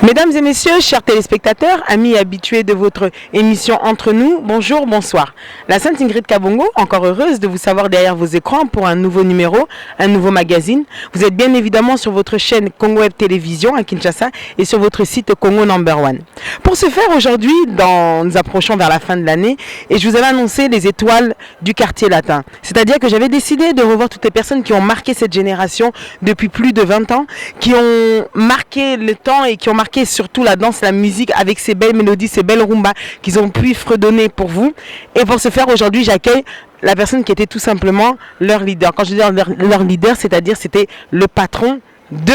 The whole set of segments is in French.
Mesdames et messieurs, chers téléspectateurs, amis habitués de votre émission Entre nous, bonjour, bonsoir. La Sainte Ingrid Kabongo, encore heureuse de vous savoir derrière vos écrans pour un nouveau numéro, un nouveau magazine. Vous êtes bien évidemment sur votre chaîne Congo Web Télévision à Kinshasa et sur votre site Congo Number One. Pour ce faire, aujourd'hui, nous approchons vers la fin de l'année et je vous avais annoncé les étoiles du quartier latin. C'est-à-dire que j'avais décidé de revoir toutes les personnes qui ont marqué cette génération depuis plus de 20 ans, qui ont marqué le temps et qui ont marqué surtout la danse, la musique avec ces belles mélodies, ces belles rumbas qu'ils ont pu fredonner pour vous. Et pour ce faire, aujourd'hui, j'accueille la personne qui était tout simplement leur leader. Quand je dis leur leader, c'est-à-dire c'était le patron de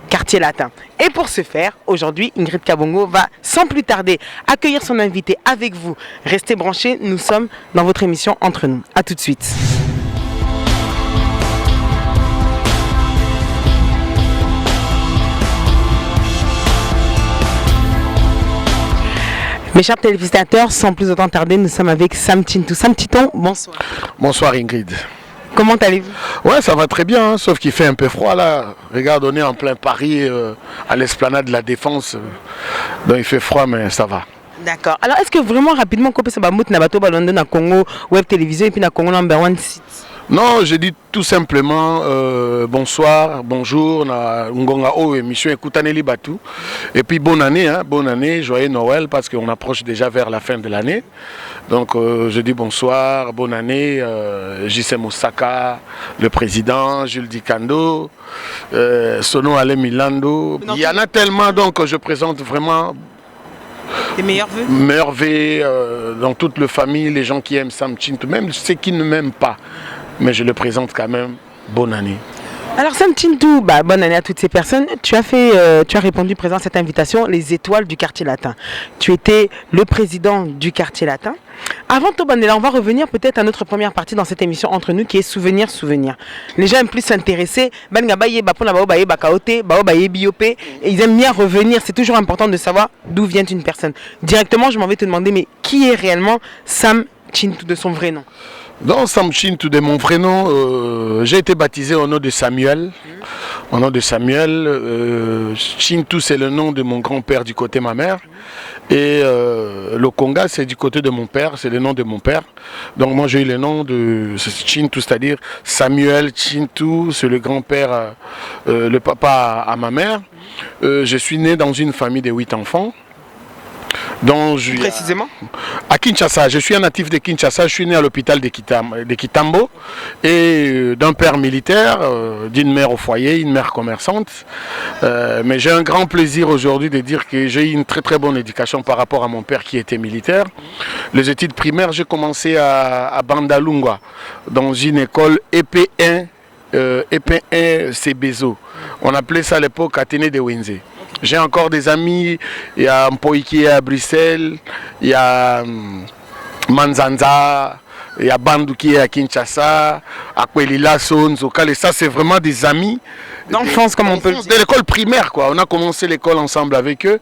Quartier Latin. Et pour ce faire, aujourd'hui, Ingrid Kabongo va sans plus tarder accueillir son invité avec vous. Restez branchés, nous sommes dans votre émission Entre nous. A tout de suite. Mes chers téléspectateurs, sans plus autant tarder, nous sommes avec Sam Chintou. Sam Titon, bonsoir. Bonsoir Ingrid. Comment allez-vous? Ouais, ça va très bien, hein, sauf qu'il fait un peu froid là. Regarde, on est en plein Paris, à l'esplanade de la Défense. Donc il fait froid, mais ça va. D'accord. Alors, est-ce que vraiment rapidement, on peut se battre na bateau ballon na Congo Web Télévision et puis na Congo Number One site? Non, je dis tout simplement bonsoir, bonjour, na ngonga o émission Écoutaneli Batou. Et puis bonne année, hein, bonne année, joyeux Noël parce qu'on approche déjà vers la fin de l'année. Donc je dis bonsoir, bonne année, JC Moussaka, le président, Jules Dikando, Sono Ale Milando. Il y en a tellement, donc je présente vraiment les meilleurs vœux. Meilleurs vœux dans toute la famille, les gens qui aiment Sam Chintou, même ceux qui ne m'aiment pas. Mais je le présente quand même. Bonne année. Alors Sam Chintou, bonne année à toutes ces personnes. Tu as répondu présent à cette invitation, les étoiles du quartier latin. Tu étais le président du quartier latin. Avant Tobanela, on va revenir peut-être à notre première partie dans cette émission Entre nous qui est Souvenir. Les gens aiment plus s'intéresser. Et ils aiment bien revenir. C'est toujours important de savoir d'où vient une personne. Directement, je m'en vais te demander, mais qui est réellement Sam Chintou de son vrai nom? Dans Sam Chintou de mon vrai nom, j'ai été baptisé au nom de Samuel. Au nom de Samuel, Chintou c'est le nom de mon grand-père du côté de ma mère. Et le Conga c'est du côté de mon père, c'est le nom de mon père. Donc moi j'ai eu le nom de Chintou, c'est-à-dire Samuel Chintou, c'est le grand-père, le papa à ma mère. Je suis né dans une famille de 8 enfants. Précisément à Kinshasa, je suis un natif de Kinshasa, je suis né à l'hôpital de Kitambo et d'un père militaire, d'une mère au foyer, une mère commerçante. Mais j'ai un grand plaisir aujourd'hui de dire que j'ai eu une très très bonne éducation par rapport à mon père qui était militaire. Les études primaires, j'ai commencé à Bandalungwa, dans une école EP1, EP1 Cébezo. On appelait ça à l'époque Athénée de Wenze. J'ai encore des amis, il y a Mpoï qui est à Bruxelles, il y a Manzanza, il y a Bandou qui est à Kinshasa, Akwelila, Sonzokal, et ça c'est vraiment des amis. D'enfance comme on peut le dire. De l'école primaire quoi, on a commencé l'école ensemble avec eux.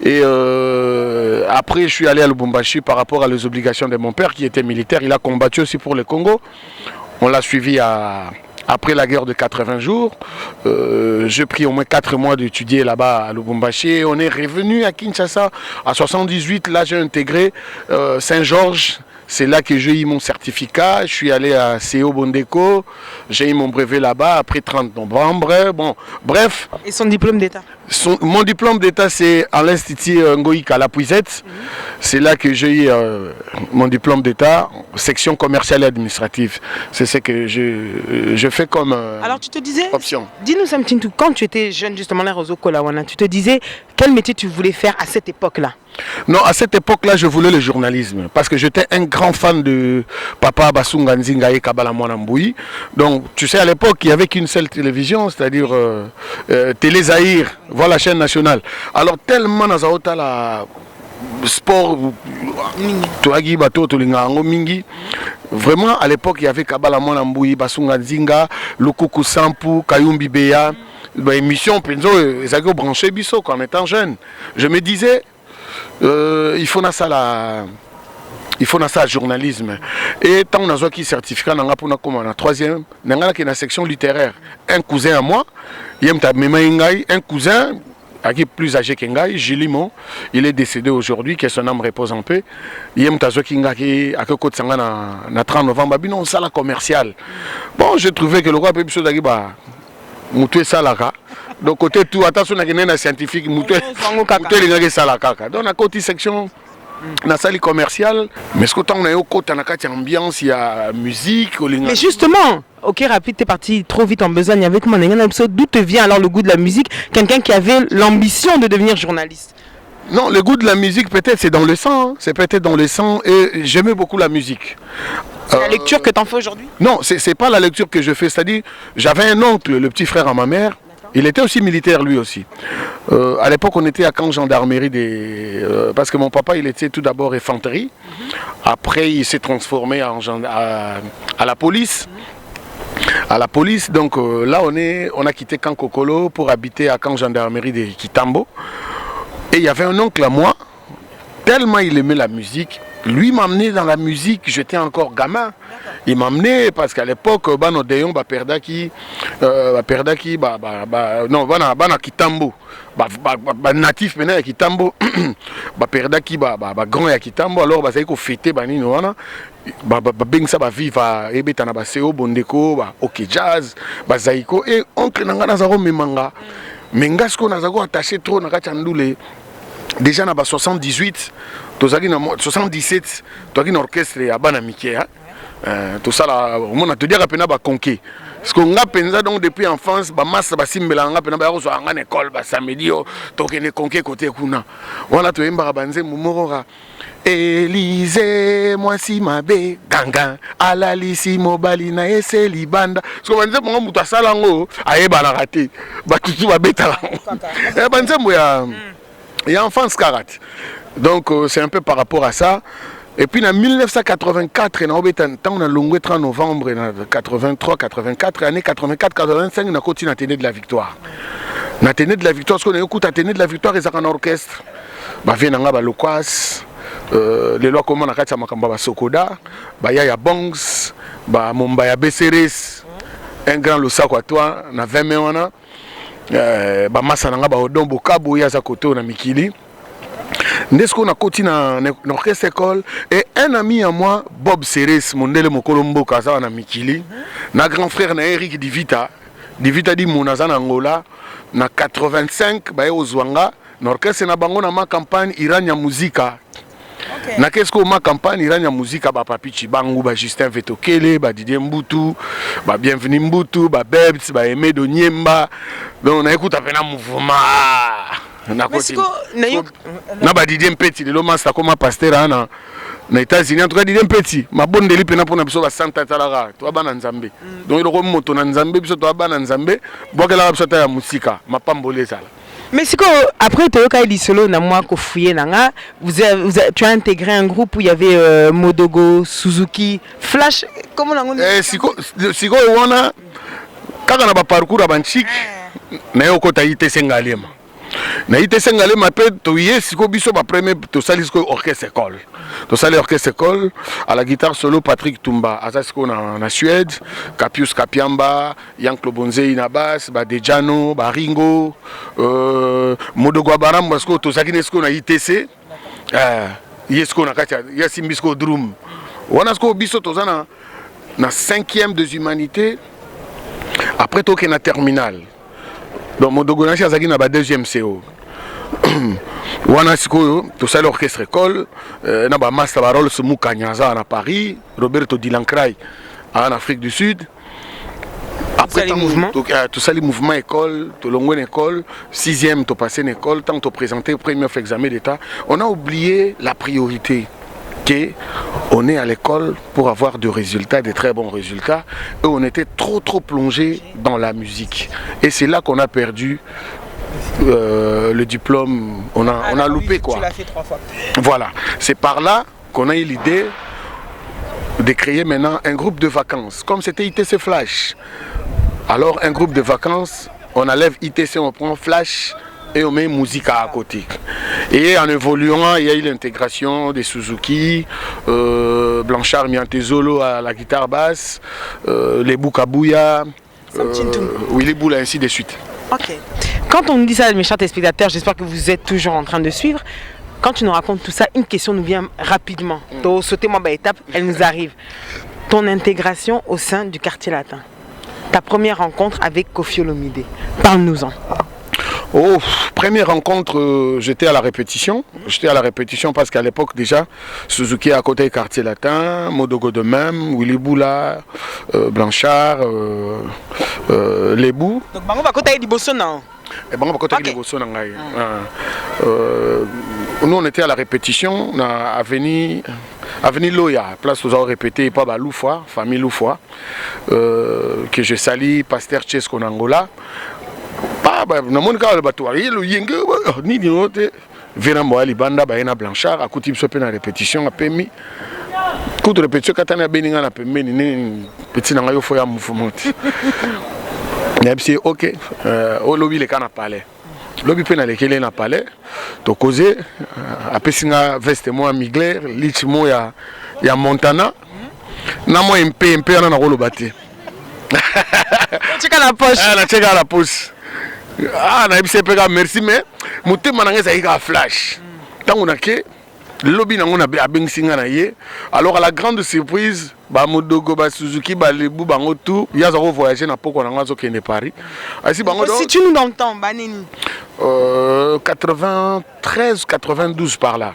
Et après je suis allé à Lubumbashi par rapport à les obligations de mon père qui était militaire, il a combattu aussi pour le Congo. On l'a suivi après la guerre de 80 jours, j'ai pris au moins 4 mois d'étudier là-bas à Lubumbashi. On est revenu à Kinshasa. À 78, là j'ai intégré Saint-Georges. C'est là que j'ai eu mon certificat. Je suis allé à CO Bondeko. J'ai eu mon brevet là-bas après 30 novembre. Bon, bref. Et son diplôme d'État? Mon diplôme d'État, c'est à l'Institut Ngoïka à la Puisette. C'est là que j'ai eu mon diplôme d'État, section commerciale et administrative. C'est ce que je fais comme Alors tu te disais, option. Dis-nous Sam Chintou, quand tu étais jeune justement là au Kolawana, tu te disais quel métier tu voulais faire à cette époque-là? Non, à cette époque-là, je voulais le journalisme parce que j'étais un grand fan de Papa Basunga Nzinga et Kabala Mwanamboui. Donc, tu sais, à l'époque, il n'y avait qu'une seule télévision, c'est-à-dire Télé Zahir, voilà la chaîne nationale. Alors, tellement dans la sport, vraiment, à l'époque, il y avait Kabala Mwanamboui, Basunga Nzinga, Lukuku Sampu, Kayumbi Beya, émission, ils avaient branché Bisso en étant jeune. Je me disais, il faut ça le journalisme. Et tant on a qui certificat pour la troisième, dans la section littéraire. Un cousin à moi, un cousin qui est plus âgé que Ngai, Gilimo, il est décédé aujourd'hui, que son âme repose en paix. Il y a Mtazo Kinga qui a côté na 30 novembre, non, ça la commercial. Bon, j'ai trouvé que le roi Pépé Sodagi, bah, Moutou Salaka. Donc, côté tout, attention, on a un scientifique, Moutou Salaka. Donc, à côté section. Na salle commerciale, mais ce que on a eu côté na kati ambiance, il y a musique. Mais justement, ok, rapide, t'es parti trop vite en besogne avec mon épisode. D'où te vient alors le goût de la musique? Quelqu'un qui avait l'ambition de devenir journaliste. Non, le goût de la musique, peut-être, c'est dans le sang. Hein. C'est peut-être dans le sang. Et j'aimais beaucoup la musique. C'est la lecture que tu en fais aujourd'hui? Non, c'est pas la lecture que je fais. C'est-à-dire, j'avais un oncle, le petit frère à ma mère. Il était aussi militaire lui aussi. À l'époque, on était à camp gendarmerie parce que mon papa, il était tout d'abord infanterie. Après, il s'est transformé à la police. À la police, donc là, on a quitté camp Kokolo pour habiter à camp gendarmerie de Kitambo. Et il y avait un oncle à moi, tellement il aimait la musique. Lui m'a amené dans la musique, j'étais encore gamin. Il m'a amené parce qu'à l'époque, Bano Deyon, Perdaki, non, Bana Kitambo, natif maintenant à Kitambo, Perdaki, grand à Kitambo, alors ça y est, fêter, Banino, beng ça, viva, Ebetana, Seo, Bondeko, Ok Jazz, Zaiko, et oncle Nanga Nazaro Memanga. Mais Ngasko Nazago attaché trop dans Kachandoule. Déjà dans 78, 77, tu as un orchestre à Banamike. Tout ça, on a te dire que tu conqué. Parce qu'on a pensé donc depuis enfance, masse basimbela nga pena ba ko so anga école ba samedi to ke ne conqué côté kuna. On a to emba banze mumorora. Élysée, moi si ma bé, ganga, alalisi mobali na ese libanda. Parce que banze mongo muta salango, aye ba na raté. Ba tutu ba beta. Banze moya. Il y a enfance karate. Donc c'est un peu par rapport à ça. Et puis en 1984, on a longué 30 novembre 83, 84, année 84, 85, on a continué à tenir de la victoire. On a tenu de la victoire, parce qu'on a écouté à tenir de la victoire, et ça un orchestre. Vient à Lokwas, les lois communes à Makamba Sokoda, Yaya Bongs, Mombaya Besseres, un grand Losa Kwatoa, on a 20 méona. Massa nanga ba odon bokabo ya za koto na Mikili. Nesco na koti na orchestre école et un ami à moi Bob Seres mondele mokolombo kaza na Mikili na grand frère na Eric Divita di Monaza na Angola na 85 ba ozwanga na orchestre na bango na ma campagne Irania Muzika. Okay. Na qu'est-ce que ma campagne Irania Muzika ba Papi Chibangu ba Justin Vetokele ba Didier Mbutu ba Bienvenue Mbutu ba Bebs ba Aimé Doniemba. Donc on écoute un mouvement na côté na ba Didier Mpeti le master comme pasteur na États-Unis en tout cas Didier Mpeti ma bonne deli pena pour na biso ba Santa Talara to ba na Nzambe. Donc il remonte na Nzambe biso to ba na Nzambe bokela biso ta ya musika ma pambole sala. Mais c'est quoi après Toyoka et Solo na moi ko fouillé nanga tu as intégré un groupe où il y avait Modogo, Suzuki, Flash comment on siko wana kaka na ba parcours à Banchik na yo ko taïté Sengalema. Na ité Sengalema pe to yé siko biso ba premier to salisco orchestre école. To sali orchestre école à la guitare solo Patrick Tumba, Azasco na Suède, Capius Kapiamba, Yann Klobonze na basse, ba Dejano, ba Ringo, Modogo Baram parce que to sakinesco na ITC. Yesko na katia, Yasimbisko drum. Wanasko biso to zana na 5e des humanités. Après to ke na terminale. Donc Modogo na chazaki na ba 2e CO. Wana sikoyo to sala orchestre école na ba master barol se Mukanyaza à Paris, Roberto Dilancray en Afrique du Sud. Après tout ça les mouvements école, to longwe école, 6e to passer une école, tant to présenter au premier examen d'état, on a oublié la priorité que on est à l'école pour avoir de résultats, de très bons résultats, et on était trop plongé dans la musique. Et c'est là qu'on a perdu le diplôme, on a loupé quoi. Tu l'as fait 3 fois. Voilà, c'est par là qu'on a eu l'idée de créer maintenant un groupe de vacances, comme c'était ITC Flash. Alors un groupe de vacances, on enlève ITC, on prend Flash et on met musique à côté. Et en évoluant, il y a eu l'intégration des Suzuki, Blanchard Miantezolo à la guitare basse, les Boukabouya, Willy Boula, ainsi de suite. Ok. Quand on nous dit ça, mes chers téléspectateurs, j'espère que vous êtes toujours en train de suivre. Quand tu nous racontes tout ça, une question nous vient rapidement. Sautez-moi par étape, elle nous arrive. Ton intégration au sein du quartier latin. Ta première rencontre avec Koffi Olomide. Parle-nous-en. Oh, première rencontre, j'étais à la répétition. J'étais à la répétition parce qu'à l'époque déjà, Suzuki à côté du quartier latin, Modogo de même, Willy Boula, Blanchard, Lebou. Donc, Bango va côté du Bosso, non? Et bon, nous on était à la répétition à Avenue Loya, place où on répété pas Loufoua, famille Loufoua, que je salue, pasteur Chesco Nangola. Na mon cas le bateau le yenge ni di note Vérambo ali banda ba ena Blanchard a coutume so pe na répétition a permis coup de répétition katana beninga na permis ni petit na yo fo ya mouvement c'est ok au lobby le kana palais lobby pe na lekele na palais to causer a pesinga veste moi migler lich mo ya Montana na mo MP na ko lo baté check à la poche check à la poche. Ah, merci, mais je suis un flash. Tant qu'on a que le lobby alors à la grande surprise, Modogo, Suzuki, Lebou, tout, il y a voyagé dans Paris. Situe-nous dans le temps, 93, 92 par là.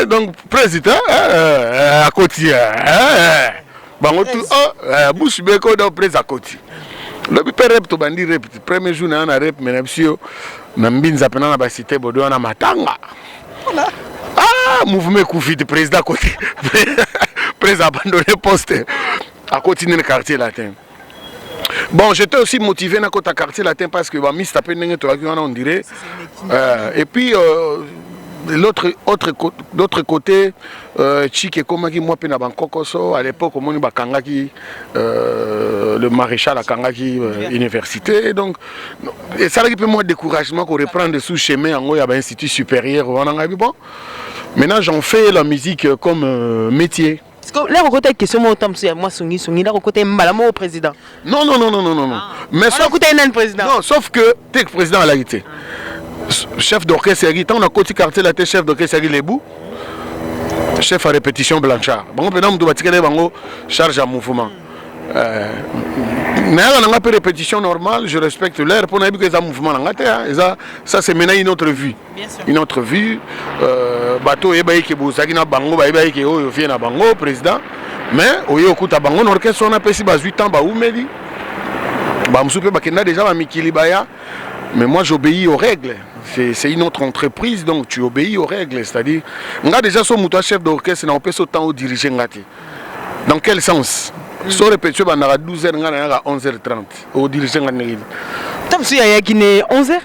Donc, président, à côté. Bouche Beko, donc, président à côté. Le rep to bandi rep premier jour na rep menabsio na mbinza pena na basité bodo na matanga. Ah mouvement Koufi de président côté président abandonné poste à continuer le quartier latin. Bon, j'étais aussi motivé dans le quartier latin parce que bah mis taper n'engue to on dirait et puis l'autre côté Chike Komaki moi pena bankokoso à l'époque au moni bakangaki le maréchal à Kangaki université donc et ça qui peut moi découragement qu'on reprend sous chemin en haut il y a un institut supérieur bon maintenant j'en fais la musique comme métier. Là, on côté question moi songi là on côté malamo au président. Non. Mais sauf côté un président. Non, sauf que t'es président à la réalité. Chef d'orchestre, on a côté quartier là, chef d'orchestre Lebou, chef à répétition Blanchard. Bon, maintenant, on charge à mouvement. Mais on a une répétition normale, je respecte l'air pour n'avoir que ça mouvement. Ça, c'est maintenant une autre vue. Une autre vue. Bateau, il y a qui est bango, il y a qui est bango, président. Mais, au lieu de bango, l'orchestre, on a passé 8 ans, où me dit. Déjà, mais moi, j'obéis aux règles. C'est une autre entreprise, donc tu obéis aux règles. C'est-à-dire, on a déjà son chef d'orchestre, on peut autant au diriger. Dans quel sens? So répétition, on a 12h, on a 11h30 au diriger. Tant que il y a qui n'est 11h?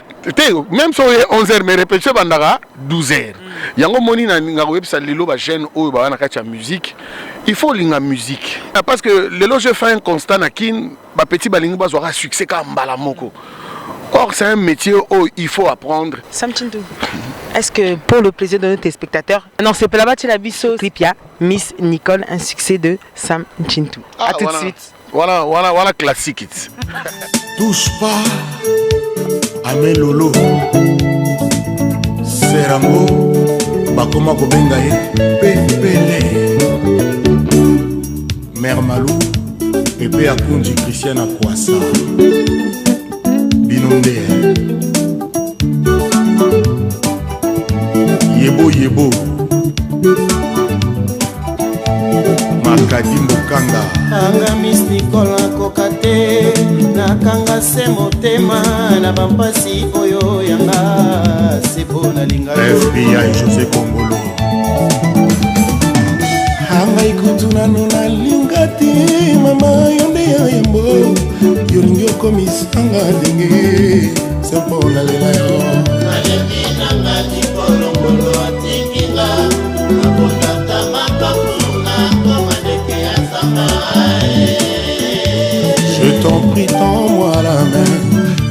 Même si on est 11h, mais répétition, on a 12h. Il y a un moment où on a la musique. Il faut la musique. Parce que le je fais un constat, petit balingo aura succès comme Balamoko. Or, c'est un métier où il faut apprendre. Sam Chintou, est-ce que pour le plaisir de nos téléspectateurs, non, c'est pas là-bas, tu l'as vu sur Clipia, Miss Nicole, un succès de Sam Chintou. A tout de suite. Voilà classique. Touche pas à mes lolo. Serango, Bakoma Kobengaye, Pépélé. Mère Malou, Pépé Akunji, Christiane Akwasa. Binondé Yebo Makadi Mokanga Anga Miss Nicole Kokate Nakanga se motema na bampasi oyo yanga sepo na linga FBI José Kongolo Anga ikutuna nuna lingati mama yonde ya yembo Yolingo komisanga denge Sepona lela yo Alemina ngati kolongolo atikinga Abondata makapuna Komadeke ya samae Je t'en prie, tends-moi la main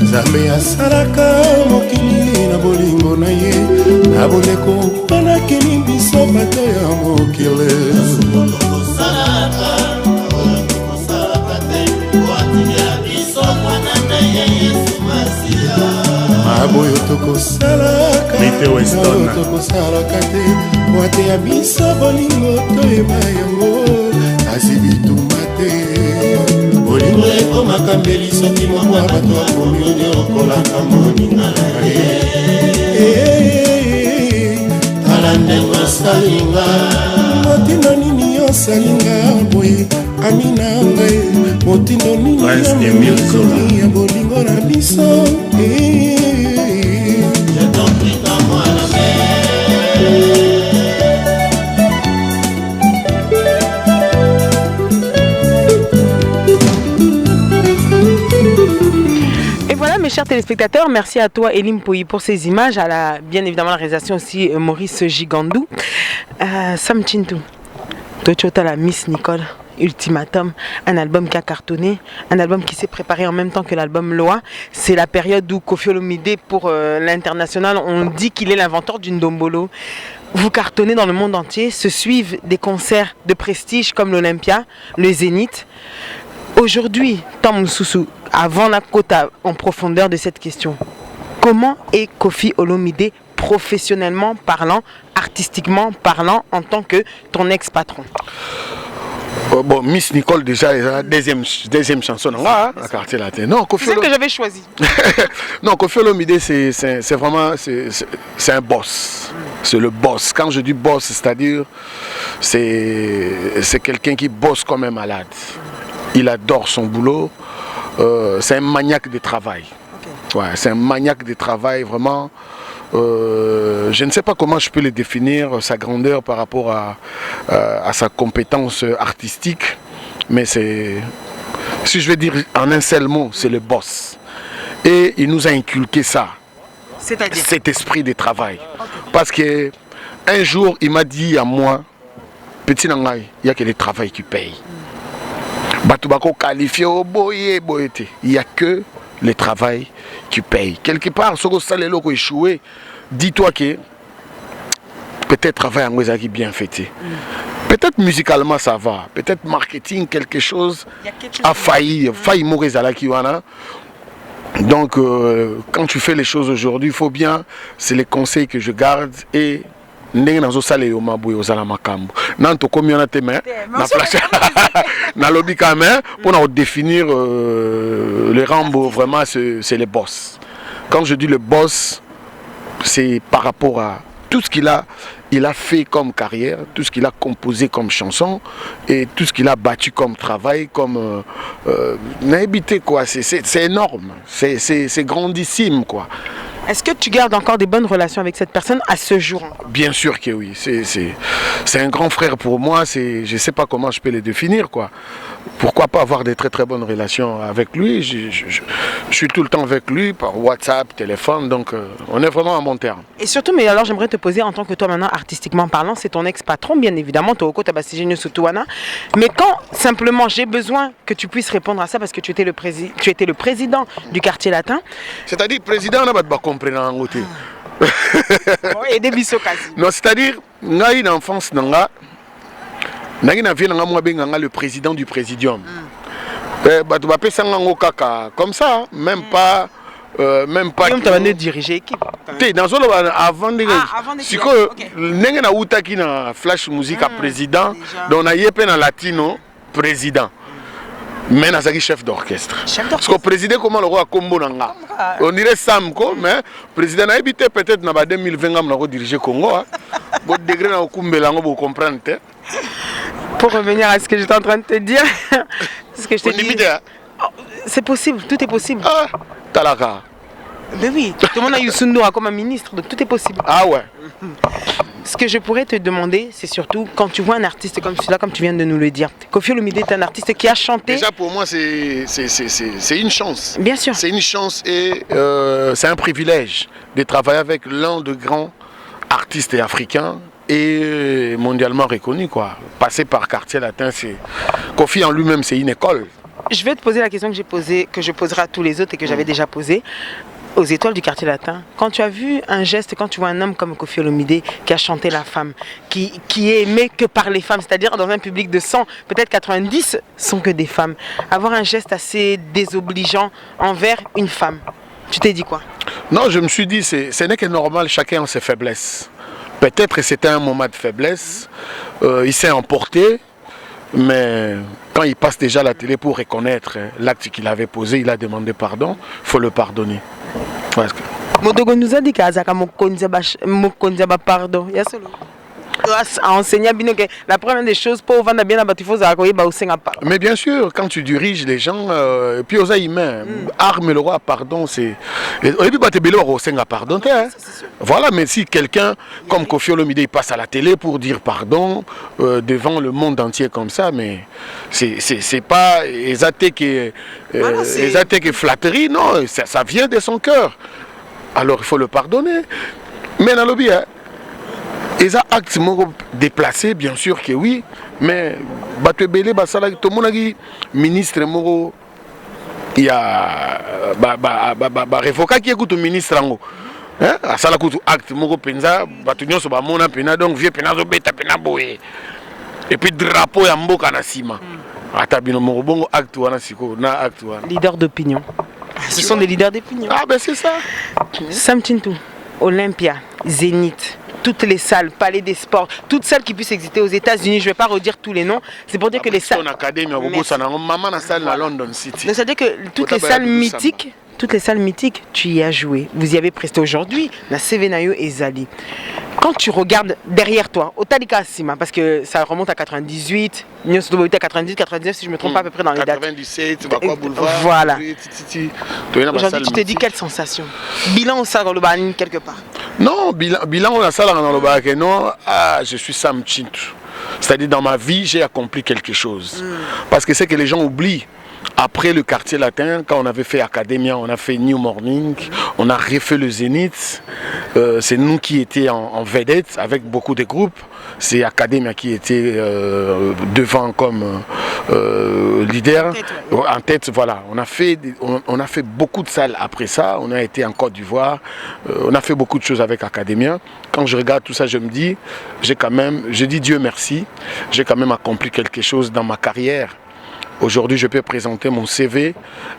Zambe ya saraka mokili na bolingo na ye Na boleko wana kini biso bato ya mokile Saraka, saraka te, wati ya biso mwana na ye aboyo tokosalaka te wate ya biso bolingo toyeba yango kasi bitumba te bolingo ekomaka mbeli soki moko ya bato akomioni okolaka moninga na ye tala ndenge osalinga motindo nini osalinga boye amina ngai motindo nini ya bolingo na biso Et voilà mes chers téléspectateurs, merci à toi Elim Pouy pour ces images, bien évidemment la réalisation aussi Maurice Gigandou. Sam Chintou, Tochota la Miss Nicole, Ultimatum, un album qui a cartonné, un album qui s'est préparé en même temps que l'album Loa. C'est la période où Koffi Olomide pour l'international, on dit qu'il est l'inventeur d'une dombolo. Vous cartonnez dans le monde entier, se suivent des concerts de prestige comme l'Olympia, le Zénith. Aujourd'hui, Tom Soussou, avant la quota en profondeur de cette question, comment est Koffi Olomide professionnellement parlant, artistiquement parlant, en tant que ton ex-patron? Bon, Miss Nicole déjà la deuxième chanson à Quartier Latin. Non, c'est celle que j'avais choisie. Non, Koffi Olomide c'est vraiment c'est un boss. C'est le boss. Quand je dis boss, c'est-à-dire c'est quelqu'un qui bosse comme un malade. Il adore son boulot. C'est un maniaque de travail. Okay. Ouais, c'est un maniaque de travail vraiment. Je ne sais pas comment je peux le définir, sa grandeur par rapport à sa compétence artistique, mais c'est, si je vais dire en un seul mot, c'est le boss. Et il nous a inculqué ça, cet esprit de travail. Okay. Parce que un jour, il m'a dit à moi, petit Nangai, il n'y a que le travail qui paye. Il n'y a que le travail qui paye. Quelque part, ce que ça les locaux échoué, dis-toi que peut-être travail en qui bien fait. Peut-être musicalement ça va, peut-être marketing quelque chose a failli mourir à la kiwana. Donc quand tu fais les choses aujourd'hui, il faut bien, c'est les conseils que je garde et ndenge nazo sala yo mabuye ozala makambo nanto komi ona teme na place na lobby quand même pour définir le Rambo vraiment c'est le boss. Quand je dis le boss, c'est par rapport à tout ce qu'il a fait comme carrière, tout ce qu'il a composé comme chanson et tout ce qu'il a battu comme travail, comme n'habité quoi, c'est énorme, c'est grandissime quoi. Est-ce que tu gardes encore des bonnes relations avec cette personne à ce jour? Bien sûr que oui, c'est un grand frère pour moi, je ne sais pas comment je peux le définir quoi. Pourquoi pas avoir des très très bonnes relations avec lui, je suis tout le temps avec lui par WhatsApp, téléphone, donc on est vraiment à bon terme. Et surtout, mais alors j'aimerais te poser en tant que toi maintenant artistiquement parlant, c'est ton ex-patron bien évidemment, mais quand simplement j'ai besoin que tu puisses répondre à ça parce que tu étais le président du Quartier Latin. C'est-à-dire président on n'a pas compris en côté. Et des bisous quasi. Non, c'est-à-dire n'a une enfance nanga. Le président du présidium. Comme ça, même pas. Même pas. Tu as dirigé l'équipe. Avant de. Si tu as flash musique à président, donc on a un latino président. Mais on a chef d'orchestre. Parce que le président, comment le roi Combo Nanga. On dirait Samko, mais le président a habité peut-être dans 2020, on a dirigé Congo. Votre degré dans le Kumbelango, vous comprenez. Pour revenir à ce que j'étais en train de te dire, ce que je te dis, c'est possible, tout est possible. Ah, Talaka. Mais oui, tout le monde a Youssou comme un ministre, donc tout est possible. Ah ouais. Ce que je pourrais te demander, c'est surtout quand tu vois un artiste comme celui-là, comme tu viens de nous le dire. Koffi Olomide est un artiste qui a chanté. Déjà pour moi, c'est une chance. Bien sûr. C'est une chance et c'est un privilège de travailler avec l'un des grands artistes africains et mondialement reconnu quoi. Passer par Quartier Latin, c'est Koffi en lui-même, c'est une école. Je vais te poser la question que je poserai à tous les autres et que j'avais déjà posée aux étoiles du Quartier Latin. Quand tu as vu un geste, quand tu vois un homme comme Koffi Olomide qui a chanté la femme, qui est aimé que par les femmes, c'est-à-dire dans un public de 100, peut-être 90 sont que des femmes, avoir un geste assez désobligeant envers une femme, tu t'es dit quoi? Non, je me suis dit, ce n'est que normal, chacun a ses faiblesses. Peut-être que c'était un moment de faiblesse, il s'est emporté, mais quand il passe déjà à la télé pour reconnaître l'acte qu'il avait posé, il a demandé pardon, il faut le pardonner. Parce que... Modogo nous a dit qu'il y a pardon. Enseigner bien que la première des choses pour vendre bien il faut mais bien sûr, quand tu diriges les gens, puis aux humains, arme le roi, pardon, c'est. Au début, pardon. Voilà, mais si quelqu'un comme Koffi Olomide il passe à la télé pour dire pardon devant le monde entier comme ça, mais c'est pas les attaques et flatterie, non, ça vient de son cœur. Alors il faut le pardonner. Mais dans le lobby, les actes déplacés, bien sûr que oui, mais tout le monde a dit, ministre, il y a révoqué qui écoute le ministre. À ça, acte, donc vieux et puis drapeau ya mboka na sima. Leader d'opinion. Ce sont des leaders d'opinion. Ah ben c'est ça. Sam Tintou, Olympia, Zénith, toutes les salles, Palais des Sports, toutes celles qui puissent exister aux États-Unis, je ne vais pas redire tous les noms, c'est pour dire que les salles... C'est-à-dire que toutes les salles mythiques, tu y as joué. Vous y avez presté aujourd'hui, la Sevenayo et Zali. Quand tu regardes derrière toi, au Talika Sima, parce que ça remonte à 98, Nyos Doboïta 90, 99 si je ne me trompe pas à peu près dans les dates. 97, Bakwa Boulevard. Voilà. Aujourd'hui, tu te dis quelle sensation? Bilan au Salle quelque part. Non, bilan au Salle non, je suis Sam Tintou. C'est-à-dire dans ma vie, j'ai accompli quelque chose. Parce que c'est que les gens oublient. Après le quartier latin, quand on avait fait Academia, on a fait New Morning, on a refait le Zénith. C'est nous qui étions en vedette avec beaucoup de groupes. C'est Academia qui était devant comme leader, en tête. Voilà. On a fait beaucoup de salles après ça. On a été en Côte d'Ivoire. On a fait beaucoup de choses avec Academia. Quand je regarde tout ça, je me dis, je dis Dieu merci. J'ai quand même accompli quelque chose dans ma carrière. Aujourd'hui, je peux présenter mon CV,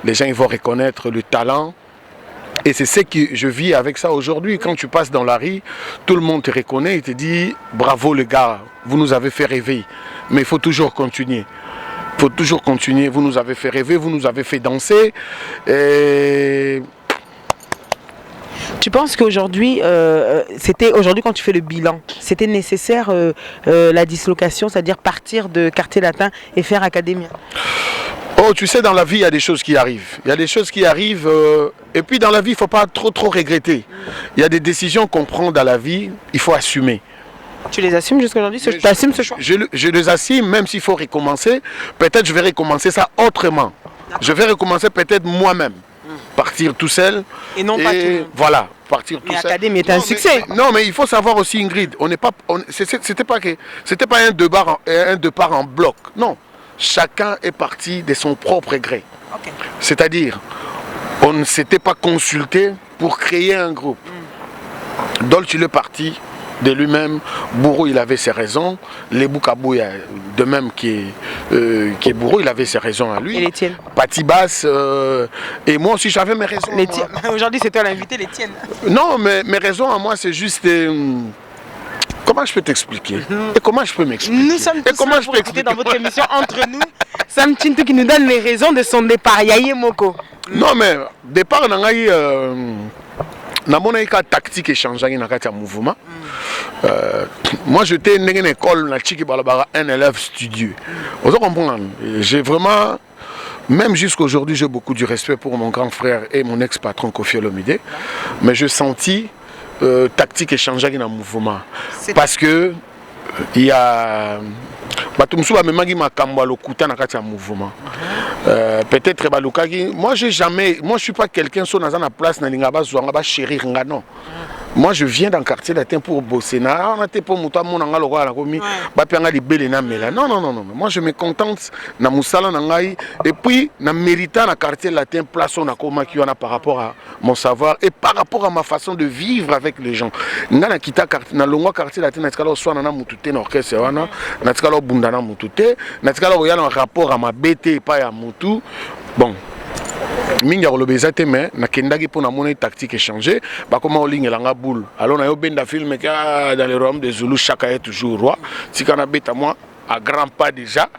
les gens ils vont reconnaître le talent. Et c'est ce que je vis avec ça aujourd'hui. Quand tu passes dans la rue, tout le monde te reconnaît et te dit bravo les gars, vous nous avez fait rêver. Mais il faut toujours continuer. Il faut toujours continuer. Vous nous avez fait rêver, vous nous avez fait danser. Et... Tu penses qu'aujourd'hui, aujourd'hui quand tu fais le bilan, c'était nécessaire la dislocation, c'est-à-dire partir de quartier latin et faire Academia? Oh, tu sais, dans la vie, il y a des choses qui arrivent. Il y a des choses qui arrivent. Et puis dans la vie, il ne faut pas trop regretter. Il y a des décisions qu'on prend dans la vie, il faut assumer. Tu les assumes jusqu'à aujourd'hui? Tu assumes ce choix? Je les assume, même s'il faut recommencer. Peut-être je vais recommencer ça autrement. Je vais recommencer peut-être moi-même. Partir tout seul. Et non pas tout. Voilà, partir tout seul. Mais Académie est un succès. Non, mais il faut savoir aussi, Ingrid, c'était pas un départ en bloc. Non, chacun est parti de son propre gré. Okay. C'est-à-dire, on ne s'était pas consulté pour créer un groupe. Dolce, il est parti de lui-même. Bourreau, il avait ses raisons. Les Boukabouya, de même qui est Bourreau, il avait ses raisons à lui. Et les tiennes? Patibas, et moi aussi j'avais mes raisons. Aujourd'hui c'est toi l'invité, les tiennes. Non, mais mes raisons à moi c'est juste... comment je peux t'expliquer? Et comment je peux m'expliquer? Nous sommes tous là pour écouter dans votre émission Entre nous. Sam Tintou qui nous donne les raisons de son départ. Yaye Moko. Non mais, départ, na mona ika tactique échangeant na kati ya mouvement. Moi j'étais dans une école na tiki balabara un élève studieux. Vous comprenez? J'ai vraiment, même jusqu'aujourd'hui, j'ai beaucoup du respect pour mon grand frère et mon ex-patron Koffi Olomide, mais je sentis tactique échangeant dans le mouvement parce que il y a mouvement. Peut-être moi je suis pas quelqu'un sur la place chérir non. Moi je viens d'un quartier latin pour bosser. Non, moi je me contente na musala nangai et puis na mérita na quartier latin place on a par rapport à mon savoir et par rapport à ma façon de vivre avec les gens. Ngana kita na longwa quartier latin na tikalo so na mutute na orchestre wana na tikalo bundana mutute na tikalo ya na rapport à ma BT pas ya mutu. Bon. mingi akolobeza te mais nakendaki pour namona tactique échanger bakoma olingelanga boule alors na yo benda film ka dans le royaume des Zoulous chacun est toujours roi tika na beta moi à grands pas déjà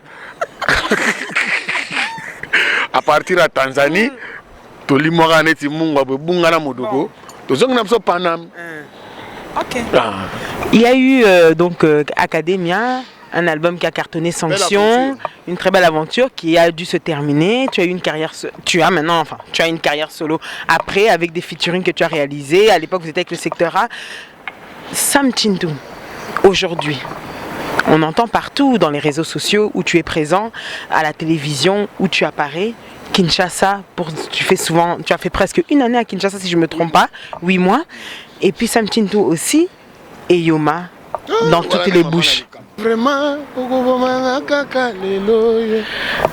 à partir à Tanzanie tolimwaka neti mungu abunga na modoko tozongi na biso Paname. Ok. Il y a eu donc Academia, un album qui a cartonné Sanction, une très belle aventure qui a dû se terminer. Tu as eu une carrière, tu as une carrière solo après avec des featuring que tu as réalisés. À l'époque, vous étiez avec le secteur A. Sam Chintou, aujourd'hui, on entend partout dans les réseaux sociaux où tu es présent, à la télévision où tu apparais. Kinshasa, tu as fait presque une année à Kinshasa si je ne me trompe pas, 8 mois. Et puis Sam Chintou aussi, et Yoma, dans toutes les bouches. Vraiment,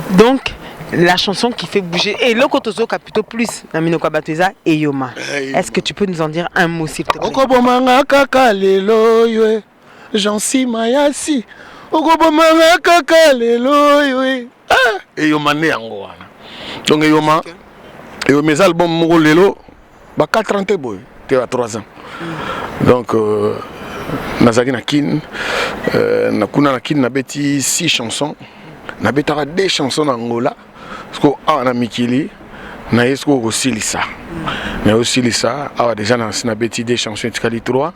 donc, la chanson qui fait bouger, et le Kotozo a plutôt plus, Namino Kabateza et Yoma. Est-ce que tu peux nous en dire un mot s'il te plaît? J'en suis Mayasi. Et Yoma né en donc Yoma, et mes albums Mugolelo, 4 ans, tu as 3 ans. Donc, Nazaki Nakin, Nakuna Nakin, Nabeti 6 chansons, Nabetara 2 chansons en Angola, parce qu'on a Mikili, Naesko aussi Lissa. Mais aussi Lissa, déjà Nabeti 2 chansons, Tikali 3.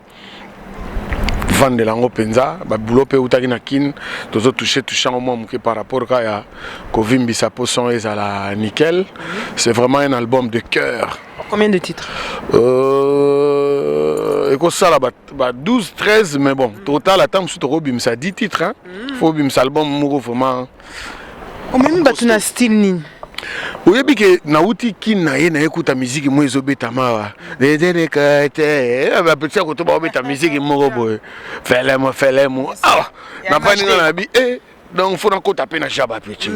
Vendre l'ango penza, boulot pe utaki na kin, tozo touché au moins par rapport à Kovimbi sa poisson et à la nickel. C'est vraiment un album de cœur. Combien de titres? Et comme ça là 12, 13, mais bon, total attends sur Robim ça 10 titres hein. Faut bim ça album mouro vraiment. Au même batuna style ni. Oui, parce que nauti qui n'a écouté la musique, moi ils ont bêta ma. Les derniers côtés, petit côté bah bêta musique moi boy. Fais-le-moi. Ah, n'a pas ni dans la vie. Donc faut encore taper na jaba petit.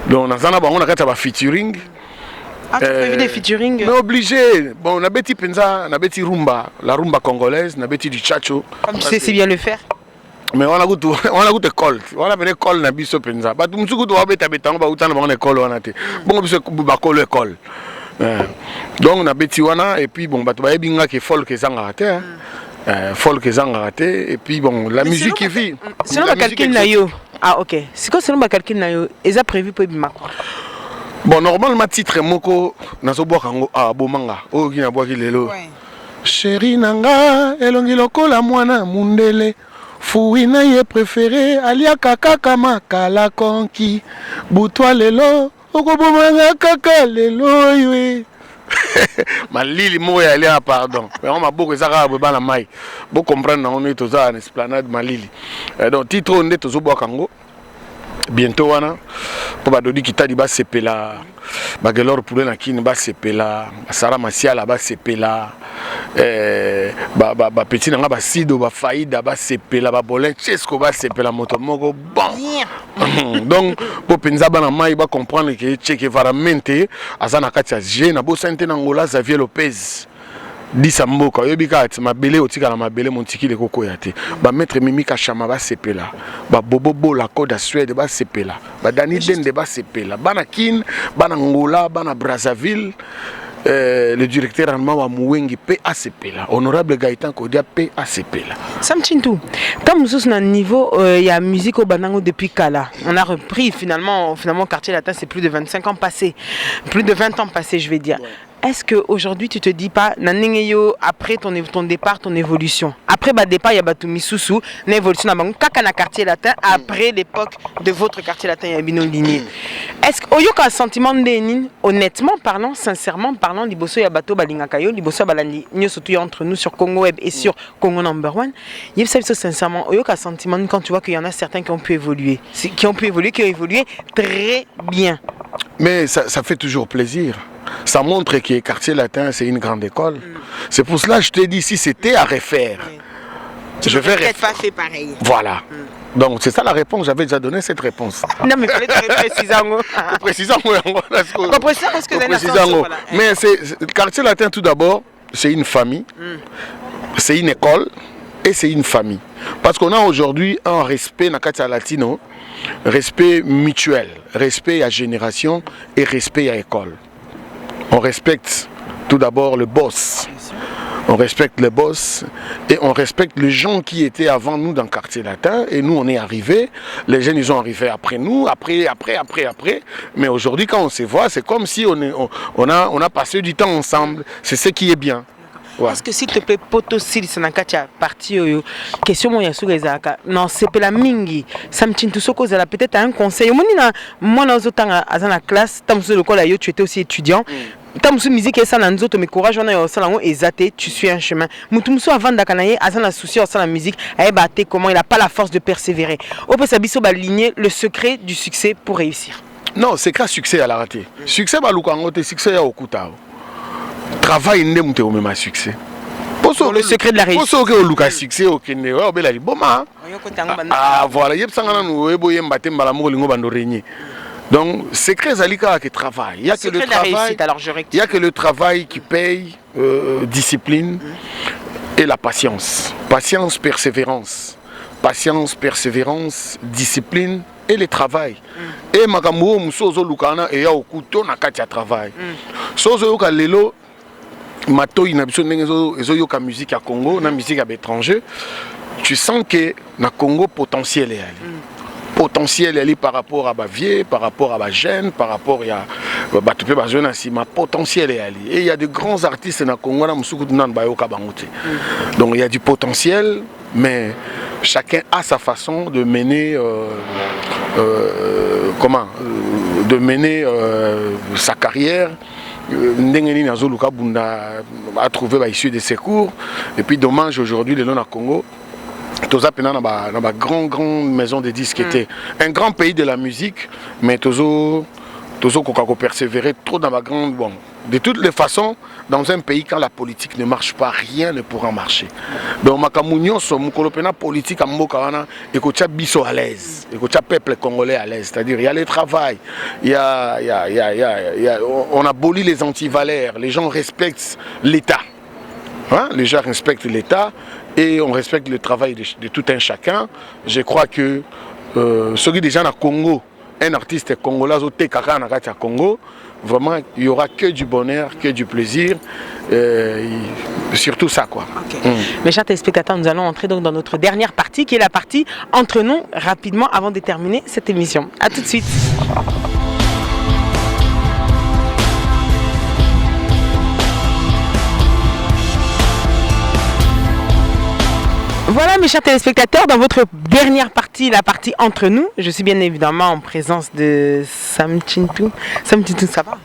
Donc dans un on a fait un featuring. Ah, tu as vu des featuring? Mais obligé. Bon, on a bêti penza, on a bêti rumba, la rumba congolaise, on a bêti du chacho. Comme tu sais si bien le faire. Mais on a goûté école. On a venu école na biso penza. Ba tu musuku to abeta betango ba utana ba école wana te. Bon biso ba kolo école. Donc on a beti wana et puis bon ba to ba yebinga ke folk ezanga raté. Folk ezanga raté et puis bon la musique qui vit. Selon ba calcul na yo. Ah OK. C'est quoi selon ba calcul na yo? Eza prévu pour bima. Bon normalement titre moko nazo boka ngo bomanga. O ki na boki lelo. Chéri nanga elongi lokola mwana mundele. Fouina ye préféré alia kaka kama kala konki butwa lelo okobomanga kaka lelo ywe malili moya alia pardon mais on m'a beaucoup ezaka bana mai bo comprendre on est toza en esplanade malili donc titre on est tozo bokango bientôt wana po ba dodi kitadi ba sepela ba gelor pour na kini ba sepela sara masiala ba sepela ba petit nga ba sido ba faida ba sepela ba bolin chesco ba sepela moto moko bon donc po penza bana mai ba comprendre que cheke varamente azana katia je na bo sente na Angola Xavier Lopez disa mboka yobika ati mabele otika na mabele montiki le koko yate ba maître Mimika Chama ba sepela ba bobobo la Côte Suède ba sepela ba Dani Dende ba sepela bana kin bana Angola bana Brazzaville le directeur allemand wa Mouwengi PACP là honorable Gaëtan Kodia PACP là Sam Chintou comme nous sommes à niveau il y a musique au Banango depuis Kala on a repris finalement Quartier Latin c'est plus de 25 ans passés plus de 20 ans passés je vais dire. Est-ce qu'aujourd'hui tu te dis pas après ton départ, ton évolution après départ il y a Batumi Soussou une évolution dans le Quartier Latin après l'époque de votre Quartier Latin il y a Bino Ligné. Est-ce qu'il y a un sentiment de honnêtement parlant, sincèrement parlant, Liboso Yabato Balingakayo, Liboso Balandi, nous surtout entre nous sur Congo Web et sur Congo Number One, il y a sincèrement, il y a un sentiment quand tu vois qu'il y en a certains qui ont pu évoluer, qui ont évolué très bien. Mais ça fait toujours plaisir. Ça montre que Quartier Latin, c'est une grande école. C'est pour cela que je te dis, si c'était à refaire, je vais peut-être pas fait pareil. Voilà. Donc c'est ça la réponse, j'avais déjà donné cette réponse. Non mais il fallait préciser. Mais Quartier Latin tout d'abord, c'est une famille, c'est une école et c'est une famille. Parce qu'on a aujourd'hui un respect dans Quartier Latino, respect mutuel, respect à génération et respect à école. on respecte tout d'abord le boss. On respecte le boss et on respecte les gens qui étaient avant nous dans le quartier latin. Et nous, on est arrivés. Les jeunes, ils ont arrivé après nous, après. Mais aujourd'hui, quand on se voit, c'est comme si on a passé du temps ensemble. C'est ce qui est bien. Ouais. Est-ce que s'il te plaît, poto sili sanakacha parti question moi yasu ezaka non c'est pas la mingi ça me tient tout ce cause là peut-être un conseil moi dans autant à la classe tant que le là tu étais aussi étudiant tant que musique et ça dans autres mais courage on a ça là exacté tu suis un chemin mutumso avant d'akanaye à la souci à la musique à battre comment il a pas la force de persévérer au peut sabiso baligner le secret du succès pour réussir. Non, c'est que succès à la raté. Succès balukangote succès ya okuta. Travail n'est pas au même succès. Pour le secret de la réussite. Pour que le succès au Kenya, oh bela li boma. Ah voilà, yep sangana nous ebo yem batem balamour lingo bando régner. Donc secret zalika que travail. Il y a que le travail. Alors je rectifie. Il y a que le travail qui paye, discipline et la patience. Patience, persévérance. Patience, persévérance, discipline et le travail. Et makambo musozo lukana et ya okuto na kati ya travail. Sozo yoka lelo mato inabiso ndengezo yoka musique à Congo na musique à l'étranger. Tu sens que na Congo potentiel est allé. Potentiel est par rapport à Bavier, par rapport à Bagène, par rapport à Batupé Bazona Sima, potentiel est allé. Et il y a de grands artistes na Congo na musuku nan bayoka bangote. Donc il y a du potentiel, mais chacun a sa façon de mener de mener sa carrière. Ndengeni Nazoluka Bunda a trouvé issue de secours. Et puis dommage aujourd'hui le nom à Congo. Toza pena dans ma grande maison de disques qui était un grand pays de la musique, mais Tozo Kokako persévérer trop dans ma grande bon. De toutes les façons, dans un pays quand la politique ne marche pas, rien ne pourra marcher. Donc makamunyo so mukolopena politique à Mbokawana et que tu biso à l'aise, et que tu peuple congolais à l'aise, c'est-à-dire il y a le travail, on abolit les antivaleurs, les gens respectent l'État. Hein? Les gens respectent l'État et on respecte le travail de tout un chacun. Je crois que ceux qui déjà dans Congo, un artiste congolais au Tekaka na Congo, vraiment il y aura que du bonheur, que du plaisir, surtout ça quoi. Okay. Mes chers téléspectateurs, nous allons entrer donc dans notre dernière partie qui est la partie entre nous rapidement avant de terminer cette émission. A tout de suite. Voilà mes chers téléspectateurs, dans votre dernière partie, la partie entre nous, je suis bien évidemment en présence de Sam Chintou. Sam Chintou, ça va?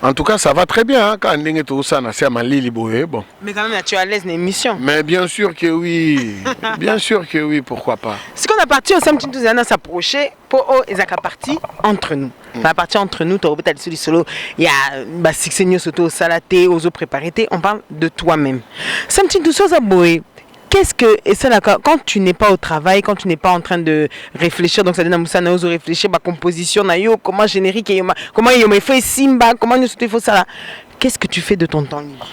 En tout cas, ça va très bien. Quand on est tout ça, c'est bon. Mais quand même, tu es à l'aise dans l'émission. Mais bien sûr que oui. Bien sûr que oui, pourquoi pas. Ce qu'on a parti au Sam Chintou, c'est s'approcher pour la partie entre nous. La partie entre nous, tu as peut-être sur le solo, il y a Sixenio Soto, Salaté, Ozo Préparé, on parle de toi-même. Sam Chintou, ça va boé. Qu'est-ce que, et ça là, quand tu n'es pas au travail, quand tu n'es pas en train de réfléchir, donc ça donne à Moussa Naozo réfléchir, ma composition, comment générique, comment il me fait Simba, comment il faut ça là. Qu'est-ce que tu fais de ton temps libre?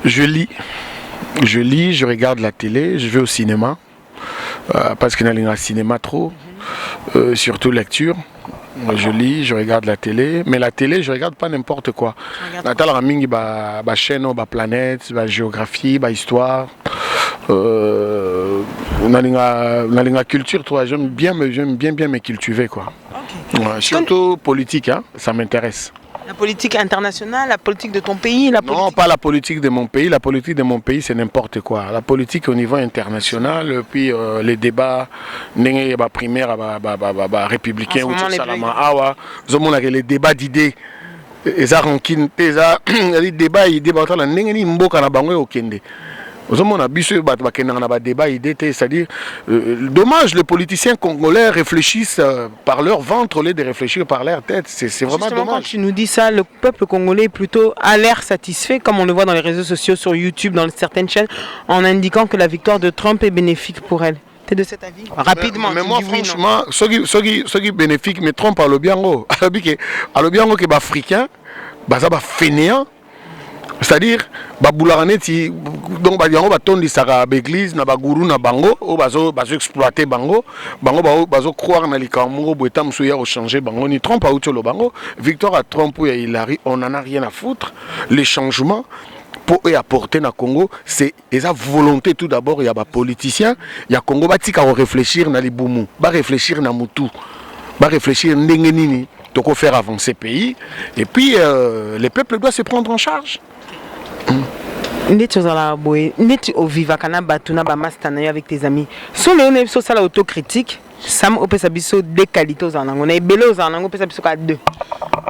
Je lis, je regarde la télé, je vais au cinéma, parce qu'il y a un cinéma trop, surtout lecture. Je lis, je regarde la télé, mais la télé, je regarde pas n'importe quoi. Natal Raming, chaîne, planète, géographie, histoire. La culture, toi, j'aime bien me cultiver quoi. Okay. Ouais, surtout politique, hein, ça m'intéresse. La politique internationale, la politique de ton pays, Non, pas la politique de mon pays. La politique de mon pays, c'est n'importe quoi. La politique au niveau international, puis les débats, primaires, républicains ou tout ça, les débats d'idées. Les débats, c'est-à-dire, dommage, les politiciens congolais réfléchissent par leur ventre au lieu de réfléchir par leur tête. C'est vraiment justement, dommage. Quand tu nous dis ça, le peuple congolais est plutôt à l'air satisfait, comme on le voit dans les réseaux sociaux, sur YouTube, dans certaines chaînes, en indiquant que la victoire de Trump est bénéfique pour elle. Tu es de cet avis? Rapidement. Mais moi, franchement, ceux qui bénéfiquent, mais Trump à l'obiango. À l'obiango qui est africain, fainéant. C'est-à-dire babulaka neti donc yango batondisaka l'église na baguru na bango o bazo exploiter bango bazo croire na likambo bo etam so ya changer bango ni trompe a utolo bango Victoire à trompe ya Hilary on en a rien à foutre les changements pour apporter na Congo c'est esa volonté tout d'abord ya ba politicien ya Congo batika réfléchir na libumu ba réfléchir na mutu ba réfléchir ndenge nini toko faire avancer pays et puis les peuples doivent se prendre en charge. Ndeti ozala boye ndeti ovivaka na bato na bamasta na yo avec tes amis so leo na biso osala autocritique sam opesa biso deux qualités ozala nango na ebele ozala nango opesa biso ka deux.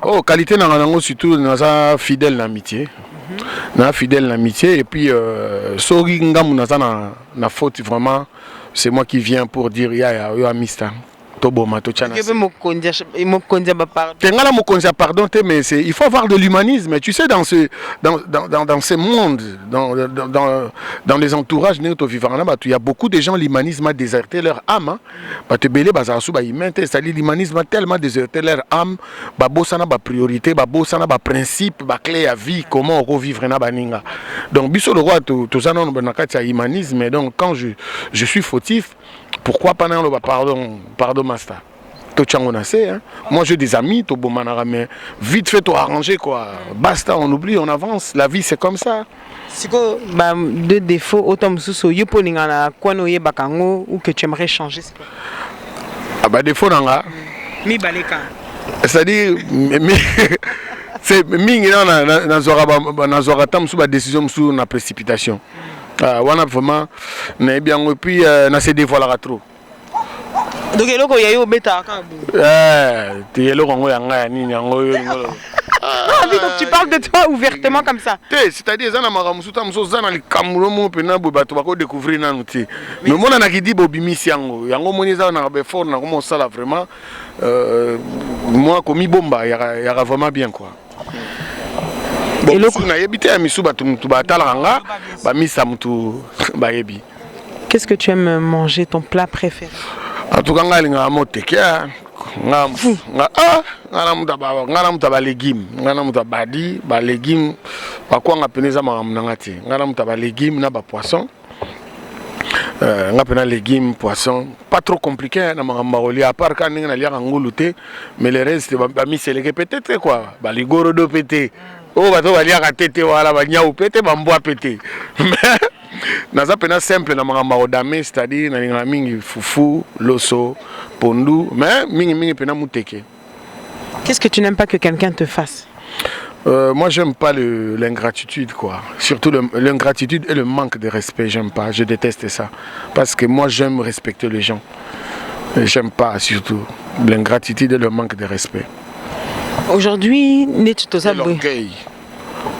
Oh qualité nanga nango surtout naza fidèle na amitié na fidèle na amitié et puis soki ngamu naza na faute vraiment c'est moi qui viens pour dire ya yo amista toboma to chana tengala mokonzi pardon mais il faut avoir de l'humanisme tu sais dans ce monde dans les entourages il y a beaucoup de gens l'humanisme a déserté leur âme te belé bazasu ba humain c'est-à-dire l'humanisme a tellement déserté leur âme ba bosana ba priorité ba bosana ba principe ba clé à vie comment revivre na baninga donc biso le roi to zana no banakati ya humanisme donc quand je suis fautif pourquoi pas non pardon master hein? Moi j'ai des amis mais vite fait tout arranger quoi basta on oublie on avance la vie c'est comme ça siko ba deux défauts autant mususu yo polinga na kwano ye bakango ou que tu aimerais changer ah bah défaut nanga mi baleka c'est-à-dire c'est mingi na zora tam sous ba décision sous na précipitation wana vraiment na bien et puis na se dévoiler trop donc eloko ya yo beta ka tu eloko ngo yanga ya nini yango yo donc tu parles de toi ouvertement comme ça c'est-à-dire zana maramusu tam so zana likamuro mo pena bo bato bako découvrir nanu ti mais mona na kidi bo bimisi yango moni za na be fort na comment ça là vraiment moi comme bomba ya vraiment bien quoi. Bon, qu'est-ce que tu aimes manger, ton plat préféré? En tout cas, légumes, poissons, pas trop compliqué, à part quand on a un mais le reste, c'est peut-être quoi, les goro de pété. Oh, bah, tu vas lire à tête, voilà, bah, nya ou pété, bah, bois pété. Mais, n'a simple, na mangamba odame, c'est-à-dire, na mingi fufu, loso, pondu, mais mingi pena muteke. Qu'est-ce que tu n'aimes pas que quelqu'un te fasse? Moi, j'aime pas l'ingratitude, quoi. Surtout l'ingratitude et le manque de respect, j'aime pas. Je déteste ça. Parce que moi, j'aime respecter les gens. Et j'aime pas, surtout, l'ingratitude et le manque de respect. Aujourd'hui,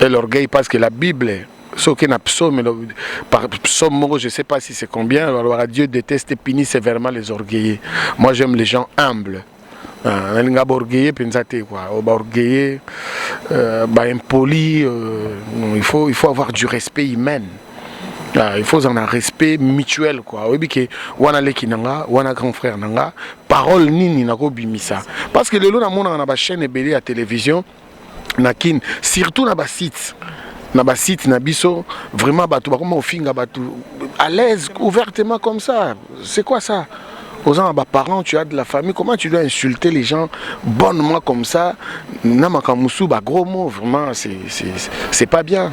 et l'orgueil, parce que la Bible, ce qui est un psaume, par psaume, je ne sais pas si c'est combien, alors Dieu déteste et punit sévèrement les orgueillés. Moi, j'aime les gens humbles. Orgueillé, orgueillé, impoli, il faut avoir du respect humain. Il faut avoir un respect mutuel quoi. Wana leki nanga, wana grand frère nanga, parole nini nako bimisa. Parce que le lot na mona na ba chaîne ebele à télévision nakin surtout na ba site na biso vraiment batu ba comme ofinga batu à l'aise ouvertement comme ça. C'est quoi ça? Aux gens, parents, tu as de la famille, comment tu dois insulter les gens bonnement comme ça? Namakamusu, gros mot, vraiment, c'est pas bien.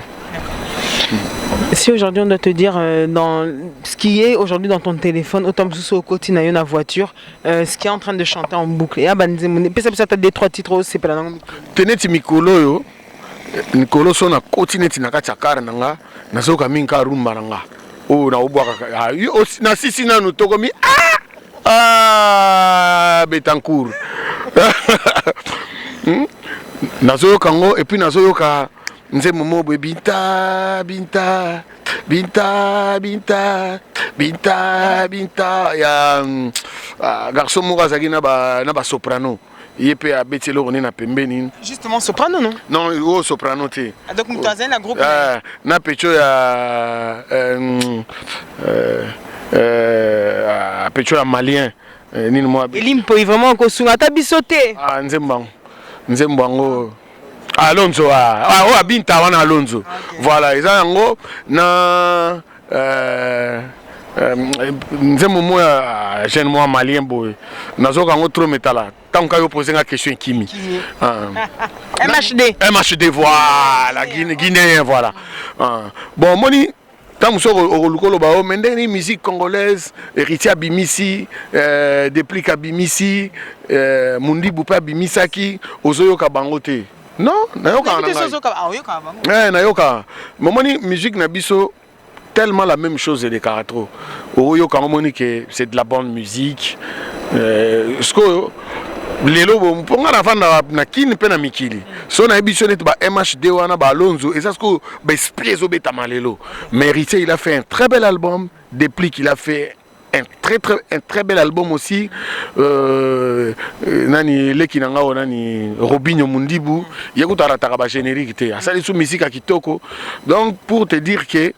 Si aujourd'hui on doit te dire dans ce qui est aujourd'hui dans ton téléphone, autant que au quotidien na voiture, ce qui est en train de chanter en boucle. Et ça t'as des trois titres c'est pas la langue. Teneti mikolo yo, Nikolo sona quotidien na kachakara nanga, na soka minka rumba nanga. Oh na obwa na sisi na nutokomi Betancourt. Nazo kango et puis nazo yoka nze momo binta ya garçon moko zaki na ba soprano yepe a betelo on na pembeni justement soprano non non soprano te donc mutazen la groupe na pecho ya pecho ya malien nini moi elimpo vraiment ko sunga ta bisoté nzembango Alonso Binta wana Alonso. Voilà, eza yango na nzembo moya jeune moi malien boy. Nazoka ngo trop metala. Tant que yo poser une question kimi. MHD voilà, Guinéen voilà. Bon moni tant que au lukolo ba mendeni musique congolaise, héritier Bimisi, déplique Bimisi, Mundi Boupa Bimisaki, ozoyoka bangote. Non, nayoka na nayoka. Momoni musique na biso tellement la même chose de Karatro. Oyoka momoni que c'est de la bonne musique. Ce que lelo mponga na vanda na kini pe na mikili so na émission net ba MHD wana ba Alonso et ça ce que ba esprit ezobeta malelo mérité il a fait un très bel album Déplique il a fait un très bel album aussi nani leki nanga nani Robinho Mundibu yekutara ba générique te asali sous musique à kitoko donc pour te dire que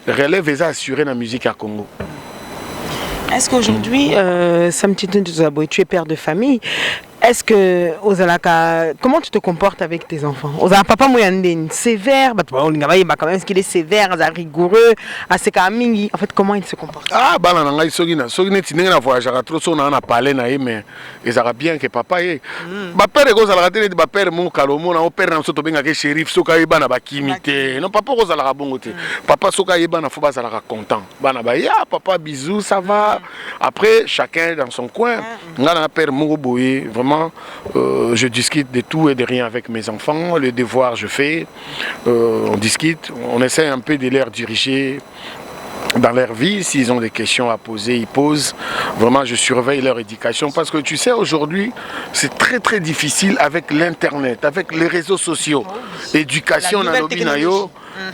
relève est assuré dans musique à Congo. Est-ce qu'aujourd'hui, tu es père de famille, est-ce que comment tu te comportes avec tes enfants? Papa moyandine sévère, quand même est-ce qu'il est sévère, rigoureux, assez calme. En fait, comment il se comporte? Ah, bah là, il na voyage trop son na parler na mais ils aura bien que papa est. Ba père go za la télé ba père mon kalomo na père na soto benga ke shérif soka yeba na ba kimité. Non papa go za la bongote. Papa soka yeba na faut ba za la content. Bana ba ya papa bisous, ça va. Après chacun dans son coin. Ngana père mon boye vraiment. Je discute de tout et de rien avec mes enfants. Le devoir, je fais. On discute. On essaie un peu de les diriger dans leur vie. S'ils ont des questions à poser, ils posent. Vraiment, je surveille leur éducation. Parce que tu sais, aujourd'hui, c'est très très difficile avec l'Internet, avec les réseaux sociaux. Éducation,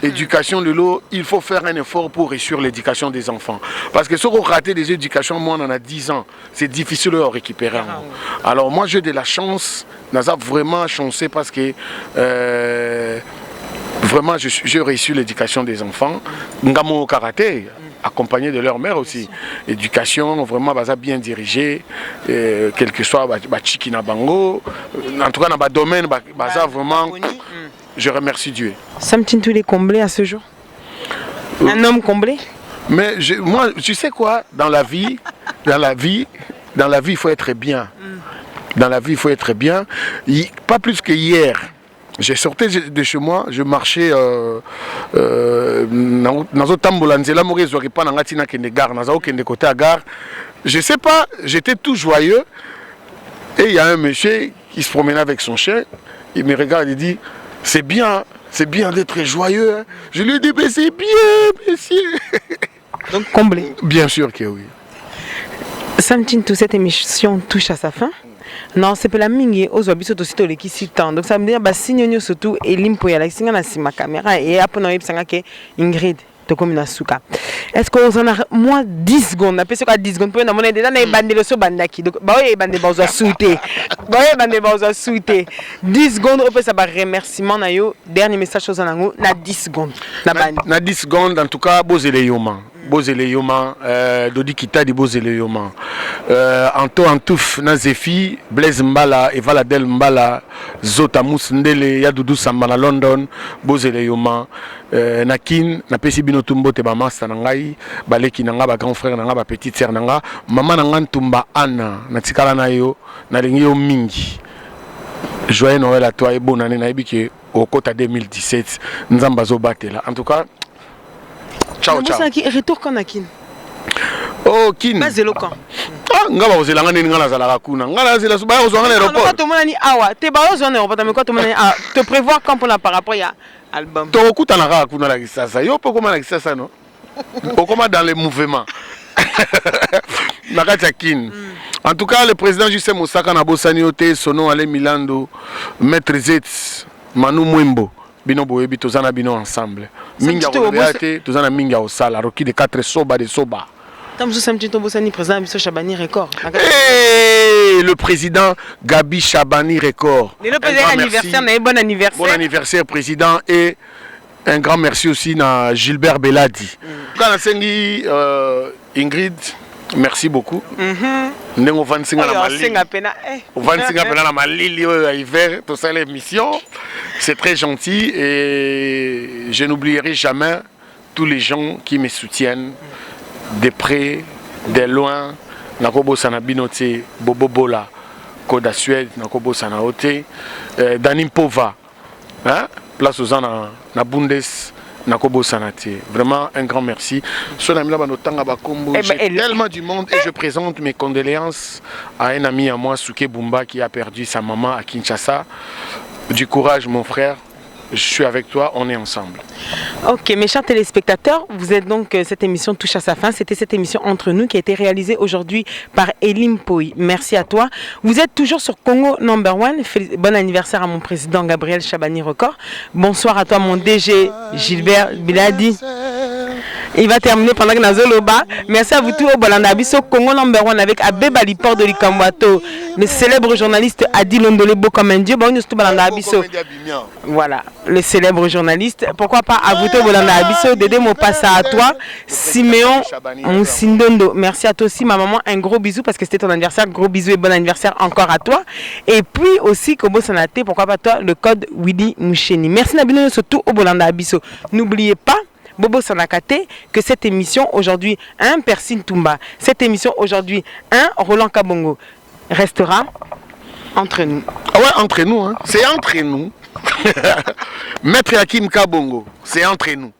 éducation de l'eau, il faut faire un effort pour réussir l'éducation des enfants. Parce que si on rate des éducations, moi on en a 10 ans, c'est difficile de le récupérer. Alors moi j'ai de la chance, Naza vraiment chancé parce que vraiment j'ai réussi l'éducation des enfants. Ngamo karaté, accompagné de leur mère aussi. Éducation vraiment bien dirigée, quel que soit Chiki na bango, en tout cas dans le domaine, vraiment. Je remercie Dieu. Samtin, tu es comblé à ce jour? Un homme comblé? Mais moi, tu sais quoi? Dans la vie, il faut être bien. Dans la vie, il faut être bien. Pas plus que hier. J'ai sorti de chez moi, je marchais dans un tambolanzela, je sais pas, j'étais tout joyeux. Et il y a un monsieur qui se promenait avec son chien. Il me regarde et dit: c'est bien d'être joyeux. Hein. Je lui ai dit: mais c'est bien, monsieur. Donc comblé. Bien sûr que oui. Samtin, toute cette émission touche à sa fin. Non, c'est pas la mingi aux habits aussi les qui s'étendent. Donc ça veut dire bah signons surtout et limpo ya la singa na ma caméra et après on a yipsanga ke Ingrid to comme na suka. Est-ce qu'on en a moins 10 secondes? On a fait 10 secondes pour nous on est déjà na bande le so bandaki. Donc bah oui bande ba souhaiter. Bah oui bande ba souhaiter. 10 secondes on peut ça ba remerciement na yo dernier message aux anango na 10 secondes. Na 10 secondes en tout cas bozele yoma. Bozele Yoma, Dodi Kita di Bozele Yoma, Anto Antouf Nazefi, Blaise Mbala, Evaladel Mbala, Zota Ndele, Yadoudou Sambana London, Bozele Yoma, Nakin, Napesi Binotumbo Teba Master Nangai, Baleki Nanga, ba grand frère Nanga, ba petite sœur Nanga, Maman Nangan Tumba Anna, Natikala Nayo, Nalingyo Mingi. Joyeux Noël à toi et bonne année Naibiki au Kota 2017, Nzambazo Batela. En tout cas, ciao ciao. Retour quand Kin. Oh Kin. Pas éloquent. Ah, ngaba ozelanga nini ngala zala kuna. Ngala zela suba ozwanga na aéroport. Quand tout le monde dit awa, te ba ozwanga na aéroport mais quand tout le monde te prévoir quand pour la par rapport ya album. To okuta na ka kuna la kisasa. Yo poko na kisasa no. Poko dans les mouvements. Nakata Kin. En tout cas, le président Justin Moussaka na bosani ote sono ale Milando, Maître Zetz, Manu Mwembo. Bino boyebi tozana bino ensemble. Minga obeate tozana minga osala roki de 4 soba de soba. Comme ça Samtin Bosani président Biso Chabani Record. Le président Gabi Chabani Record. Le président anniversaire, bon anniversaire. Bon anniversaire président et un grand merci aussi à Gilbert Beladi. Quand Ingrid Merci beaucoup. Ndenge vansinga na malili. Vansinga pena na malili hiver tout ça l'émission. C'est très gentil et je n'oublierai jamais tous les gens qui me soutiennent de près, de loin. Nakobo Sanabinote, Bobo Bola, Koda Suède, Nakobo Sanaote, Danim Pova, hein? Place aux ans na Bundes. Nakobo Sanate. Vraiment un grand merci. J'ai tellement du monde et je présente mes condoléances à un ami à moi, Souké Bumba, qui a perdu sa maman à Kinshasa. Du courage mon frère, je suis avec toi, on est ensemble. Ok, mes chers téléspectateurs, vous êtes donc, cette émission touche à sa fin. C'était cette émission Entre nous qui a été réalisée aujourd'hui par Elim Poi. Merci à toi. Vous êtes toujours sur Congo Number One. Bon anniversaire à mon président Gabriel Chabani Record. Bonsoir à toi mon DG Gilbert Biladi. Il va terminer pendant que Nazoloba. Merci à vous tous au Bolanda Bisso Congo Number One avec Abbé Baliport de Likamwato, le célèbre journaliste Adi Londole comme un dieu. Voilà, le célèbre journaliste. Pourquoi pas à vous tous au Bolanda Bisso, Dédé Mopassa à toi, Siméon Moussindondo. Merci à toi aussi, ma maman. Un gros bisou parce que c'était ton anniversaire. Gros bisou et bon anniversaire encore à toi. Et puis aussi, Kobo Sanate, pourquoi pas toi, le code Willy Moucheni. Merci Nabino, surtout au Bolanda Bisso. N'oubliez pas, Bobo Sanakate, que cette émission aujourd'hui, un Persine Toumba, cette émission aujourd'hui, un Roland Kabongo, restera entre nous. Ah ouais, entre nous, hein. C'est entre nous. Maître Hakim Kabongo, c'est entre nous.